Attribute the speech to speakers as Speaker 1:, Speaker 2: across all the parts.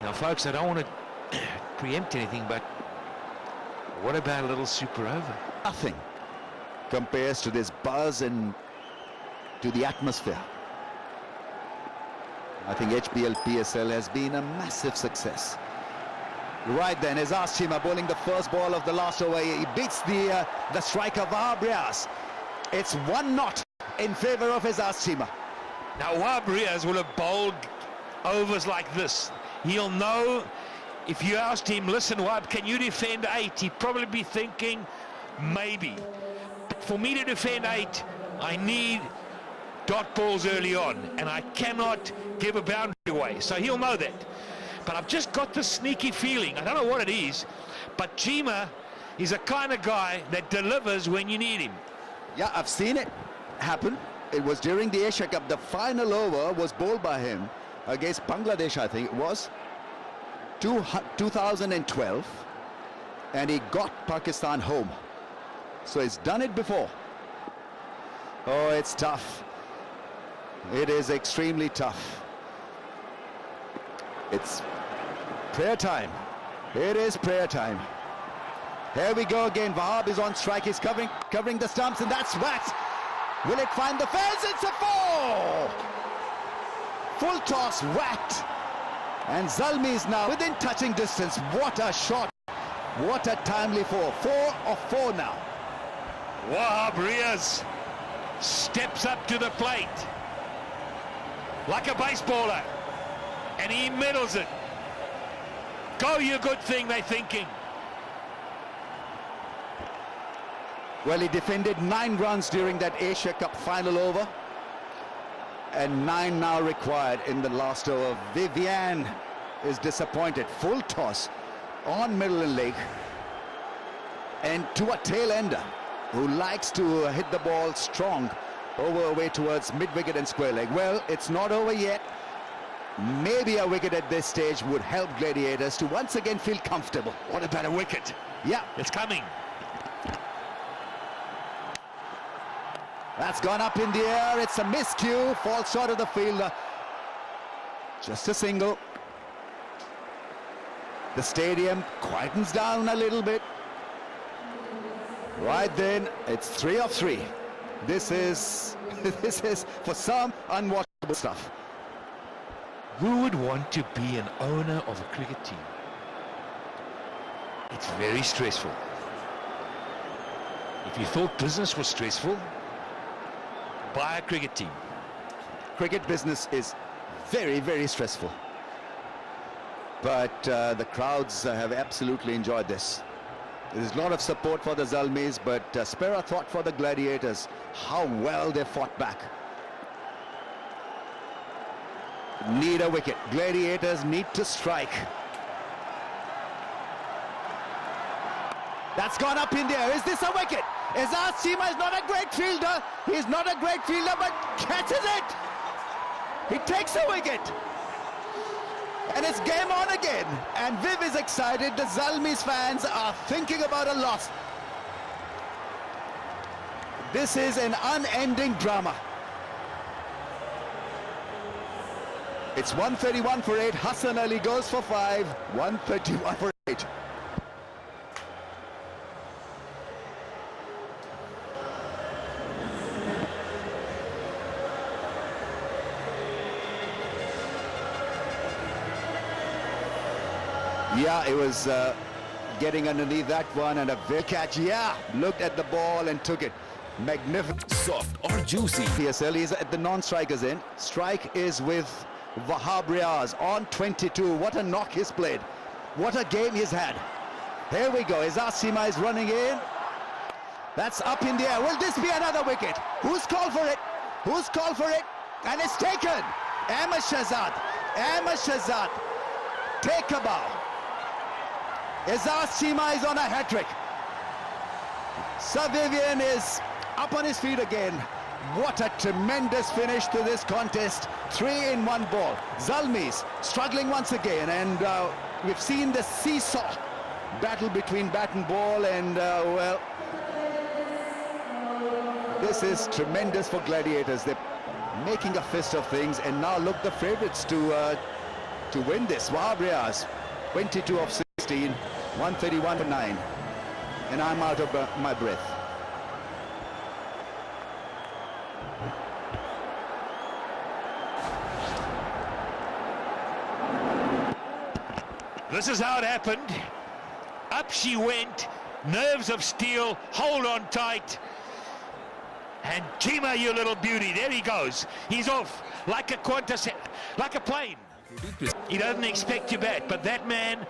Speaker 1: Now, folks, I don't want to preempt anything, but what about a little super over?
Speaker 2: Nothing compares to this buzz and to the atmosphere. I think HBL PSL has been a massive success. Right then, is Chima bowling the first ball of the last over. He beats the striker Vahabrias. It's 1-0 in favour of his Chima.
Speaker 1: Now, Vahabrias will have bowled overs like this. He'll know, if you asked him, listen, Wab, can you defend 8? He'd probably be thinking, maybe. But for me to defend 8, I need dot balls early on, and I cannot give a boundary away. So he'll know that. But I've just got this sneaky feeling, I don't know what it is, but Chima is a kind of guy that delivers when you need him.
Speaker 2: Yeah, I've seen it happen. It was during the Asia Cup. The final over was bowled by him against Bangladesh, I think it was, 2012, and he got Pakistan home. So he's done it before. Oh, it's tough. It is extremely tough. It's prayer time. It is prayer time. Here we go again. Wahab is on strike. He's covering the stumps, and that's whacked. Will it find the fence? It's a 4! Full toss, whacked. And Zalmi is now within touching distance. What a shot. What a timely 4. 4 of 4 now.
Speaker 1: Vahabrias steps up to the plate like a baseballer, and he middles it. Go, you good thing, they're thinking.
Speaker 2: Well, he defended 9 runs during that Asia Cup final over, and 9 now required in the last over. Vivian is disappointed. Full toss on middle and leg, and to a tail ender who likes to hit the ball strong over away towards mid-wicket and square leg. Well, it's not over yet. Maybe a wicket at this stage would help Gladiators to once again feel comfortable.
Speaker 1: What about a wicket?
Speaker 2: Yeah,
Speaker 1: it's coming.
Speaker 2: That's gone up in the air. It's a miscue. Falls short of the fielder. Just a single. The stadium quietens down a little bit. Right then, it's 3 of 3. This is for some unwatchable stuff.
Speaker 1: Who would want to be an owner of a cricket team? It's very stressful. If you thought business was stressful, buy a cricket team.
Speaker 2: Cricket business is very, very stressful. But the crowds have absolutely enjoyed this. There's a lot of support for the Zalmis, but spare a thought for the Gladiators. How well they fought back. Need a wicket. Gladiators need to strike. That's gone up in the air. Is this a wicket? Azaz Chima is not a great fielder. He's not a great fielder, but catches it. He takes a wicket. And it's game on again. And Viv is excited. The Zalmis fans are thinking about a loss. This is an unending drama. It's 131 for 8. Hassan Ali goes for 5. 131 for 8. Yeah, it was getting underneath that one, and a very catch. Yeah, looked at the ball and took it. Magnificent.
Speaker 3: Soft or juicy.
Speaker 2: PSL is at the non-strikers end. Strike is with Vahabrias on 22. What a knock he's played. What a game he's had. Here we go. Chima is running in. That's up in the air. Will this be another wicket? Who's called for it? Who's called for it? And it's taken. Ahmed Shahzad. Ahmed Shahzad. Take a bow. Chima is on a hat-trick. Sir Vivian is up on his feet again. What a tremendous finish to this contest. 3 in 1 ball. Zalmis struggling once again, and we've seen the seesaw battle between bat and ball, and well, this is tremendous for Gladiators. They're making a fist of things, and now look, the favourites to to win this. Wahab Riaz, 22 of 16, 131 for 9. And I'm out of my breath.
Speaker 1: This is how it happened. Up she went, nerves of steel, hold on tight. And Chima, you little beauty, there he goes. He's off like a Qantas, like a plane. He doesn't expect you back, but that man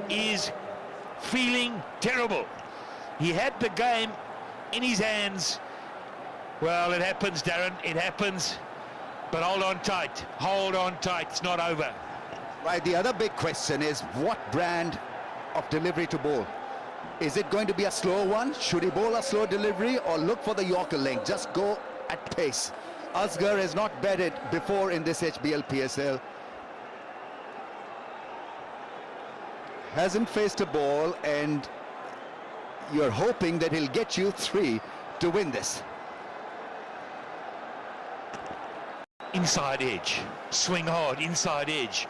Speaker 1: is feeling terrible. He had the game in his hands. Well, it happens, Darren, it happens. But hold on tight, it's not over.
Speaker 2: Right, the other big question is what brand of delivery to bowl? Is it going to be a slow one? Should he bowl a slow delivery or look for the Yorker length? Just go at pace. Asghar has not batted before in this HBL PSL. Hasn't faced a ball, and you're hoping that he'll get you 3 to win this.
Speaker 1: Inside edge, swing hard, inside edge.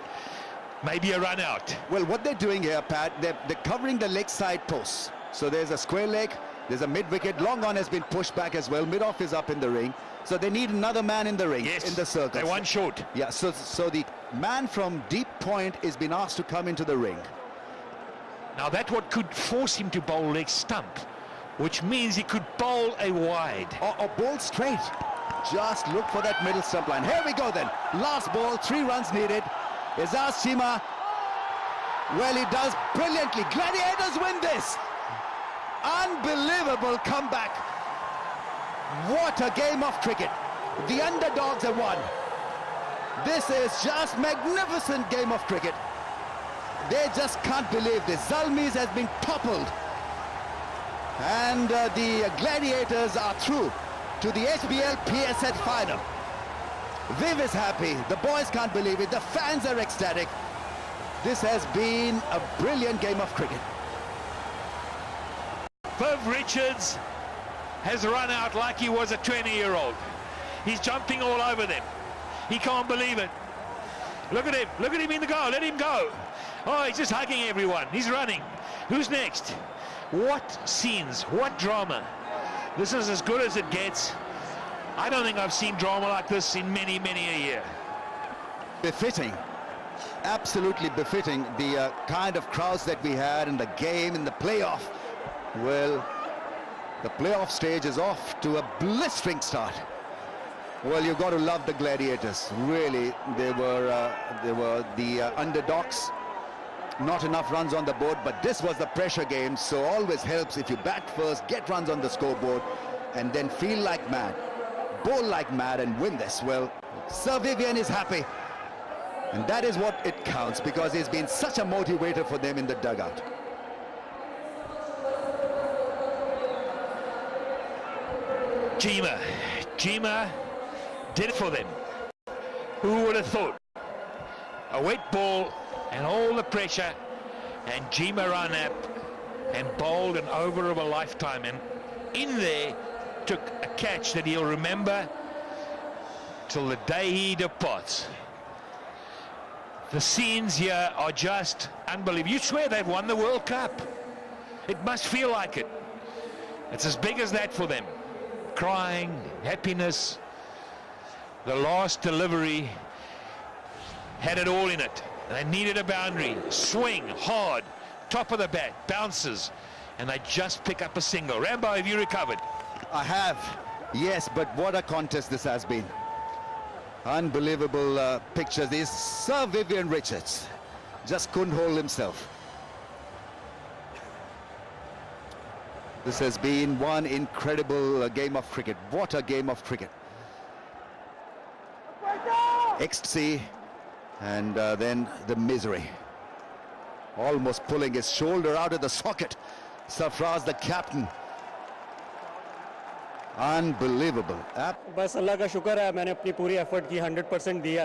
Speaker 1: Maybe a run out.
Speaker 2: Well, what they're doing here, Pat, they're covering the leg side posts. So there's a square leg, there's a mid-wicket. Long on has been pushed back as well. Mid-off is up in the ring. So they need another man in the ring,
Speaker 1: yes,
Speaker 2: in the circle.
Speaker 1: They're one short.
Speaker 2: Yeah, so the man from deep point is being asked to come into the ring.
Speaker 1: Now that what could force him to bowl leg stump, which means he could bowl a wide.
Speaker 2: Or bowl straight. Just look for that middle stump line. Here we go then. Last ball, 3 runs needed. Azaz Chima, well, he does brilliantly. Gladiators win this. Unbelievable comeback. What a game of cricket. The underdogs have won. This is just magnificent game of cricket. They just can't believe this. Zalmi's has been toppled. And the Gladiators are through to the HBL PSL final. Viv is happy, the boys can't believe it, the fans are ecstatic. This has been a brilliant game of cricket.
Speaker 1: Viv Richards has run out like he was a 20-year-old. He's jumping all over them. He can't believe it. Look at him in the goal, let him go. Oh, he's just hugging everyone, he's running. Who's next? What scenes, what drama. This is as good as it gets. I don't think I've seen drama like this in many, many a year.
Speaker 2: Befitting, absolutely befitting the kind of crowds that we had in the game, in the playoff. Well, the playoff stage is off to a blistering start. Well, you've got to love the Gladiators. Really, they were the underdogs. Not enough runs on the board, but this was the pressure game, so always helps if you bat first, get runs on the scoreboard, and then feel like mad. Bowl like mad and win this. Well, Sir Vivian is happy, and that is what it counts, because he's been such a motivator for them in the dugout.
Speaker 1: Chima did it for them. Who would have thought? A wet ball and all the pressure, and Chima ran up and bowled an over of a lifetime, and in there took a catch that he'll remember till the day he departs. The scenes here are just unbelievable. You swear they've won the World Cup. It must feel like it. It's as big as that for them. Crying, happiness. The last delivery had it all in it. They needed a boundary. Swing, hard, top of the bat, bounces, and they just pick up a single. Rambo, have you recovered?
Speaker 2: I have, yes, but what a contest this has been. Unbelievable pictures. This Sir Vivian Richards just couldn't hold himself. This has been one incredible game of cricket. What a game of cricket. Ecstasy, and then the misery. Almost pulling his shoulder out of the socket. Sarfraz, the captain. Unbelievable.
Speaker 3: बस अल्लाह का शुक्र है, मैंने अपनी पूरी effort की 100% दिया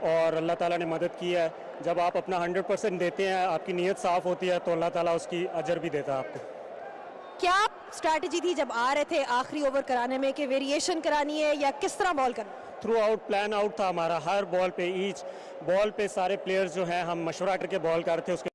Speaker 3: और अल्लाह ताला ने मदद की है. जब आप अपना 100% देते हैं, आपकी नीयत साफ होती है, तो अल्लाह ताला उसकी अजर भी देता है आपको.
Speaker 4: क्या स्ट्रैटेजी थी जब आ रहे थे आखिरी ओवर कराने में कि वेरिएशन करानी है या किस तरह बॉल करना?
Speaker 3: थ्रू आउट प्लान आउट था हमारा, हर बॉल पे ईच बॉल पे सारे प्लेयर्स जो हैं हम मशवरा करके बॉल करते थे, उसके